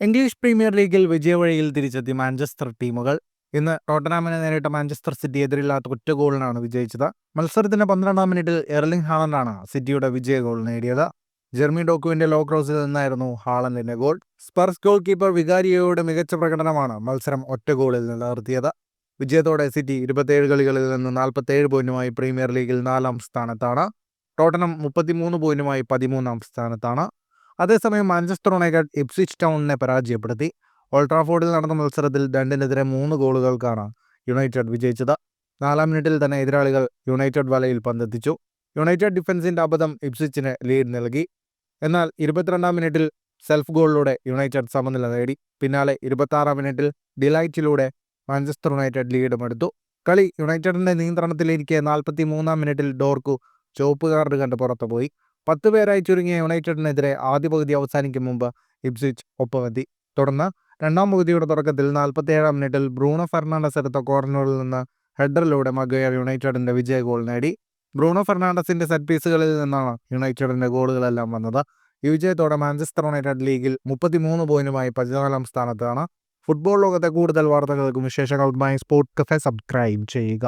English premier ലീഗിൽ വിജയവഴിയിൽ തിരിച്ചെത്തി Manchester ടീമുകൾ. ഇന്ന് ടോട്ടനാമിനെ നേരിട്ട മാഞ്ചസ്റ്റർ സിറ്റി എതിരില്ലാത്ത ഒറ്റ ഗോളിനാണ് വിജയിച്ചത്. മത്സരത്തിന്റെ 12ാം മിനിറ്റിൽ എർലിംഗ് ഹാളണ്ടാണ് സിറ്റിയുടെ വിജയ ഗോൾ നേടിയത്. ജെർമി ഡോക്കുവിന്റെ ലോ ക്രോസിൽ നിന്നായിരുന്നു ഹാളണ്ടിന്റെ ഗോൾ. സ്പർസ് ഗോൾ കീപ്പർ വികാരിയോയുടെ മികച്ച പ്രകടനമാണ് മത്സരം ഒറ്റ ഗോളിൽ നിലനിർത്തിയത്. വിജയത്തോടെ സിറ്റി 27 കളികളിൽ നിന്ന് 47 പോയിന്റുമായി പ്രീമിയർ ലീഗിൽ 4ാം സ്ഥാനത്താണ്. ടോട്ടനം 33 പോയിന്റുമായി 13ാം സ്ഥാനത്താണ്. അതേസമയം മാഞ്ചസ്റ്റർ യുണൈറ്റഡ് ഇപ്സ്വിച്ച് ടൗണിനെ പരാജയപ്പെടുത്തി. ഓൾഡ് ട്രാഫോർഡിൽ നടന്ന മത്സരത്തിൽ 2-നെതിരെ 3 ഗോളുകൾക്കാണ് യുണൈറ്റഡ് വിജയിച്ചത്. 4ാം മിനിറ്റിൽ തന്നെ എതിരാളികൾ യുണൈറ്റഡ് വലയിൽ പന്തെത്തിച്ചു. യുണൈറ്റഡ് ഡിഫൻസിന്റെ അബദ്ധം ഇപ്സ്വിച്ചിന് ലീഡ് നൽകി. എന്നാൽ 22ാം മിനിറ്റിൽ സെൽഫ് ഗോളിലൂടെ യുണൈറ്റഡ് സമനില നേടി. പിന്നാലെ 26ാം മിനിറ്റിൽ ഡിലൈറ്റിലൂടെ മാഞ്ചസ്റ്റർ യുണൈറ്റഡ് ലീഡുമെടുത്തു. കളി യുണൈറ്റഡിന്റെ നിയന്ത്രണത്തിലിരിക്കെ 43ാം മിനിറ്റിൽ ഡോർക്കു ചുവപ്പ് കാർഡ് കണ്ട് പുറത്തുപോയി. 10 പേരായി ചുരുങ്ങിയ യുണൈറ്റഡിനെതിരെ ആദ്യ പകുതി അവസാനിക്കും മുമ്പ് ഇപ്സ്വിച്ച് ഒപ്പമെത്തി. തുടർന്ന് 2ാം പകുതിയുടെ തുടക്കത്തിൽ 47ാം മിനിറ്റിൽ ബ്രൂണോ ഫെർണാണ്ടസ് എടുത്ത കോർണറിൽ നിന്ന് ഹെഡറിലൂടെ മഗ്വയർ യുണൈറ്റഡിന്റെ വിജയ ഗോൾ നേടി. ബ്രൂണോ ഫെർണാണ്ടസിന്റെ സെറ്റ് പീസുകളിൽ നിന്നാണ് യുണൈറ്റഡിന്റെ ഗോളുകളെല്ലാം വന്നത്. ഈ വിജയത്തോടെ മാഞ്ചസ്റ്റർ യുണൈറ്റഡ് ലീഗിൽ 33 പോയിന്റുമായി 14ാം സ്ഥാനത്താണ്. ഫുട്ബോൾ ലോകത്തെ കൂടുതൽ വാർത്തകൾക്കും വിശേഷങ്ങൾക്കുമായി സ്പോർട്സ് കഫേ സബ്സ്ക്രൈബ് ചെയ്യുക.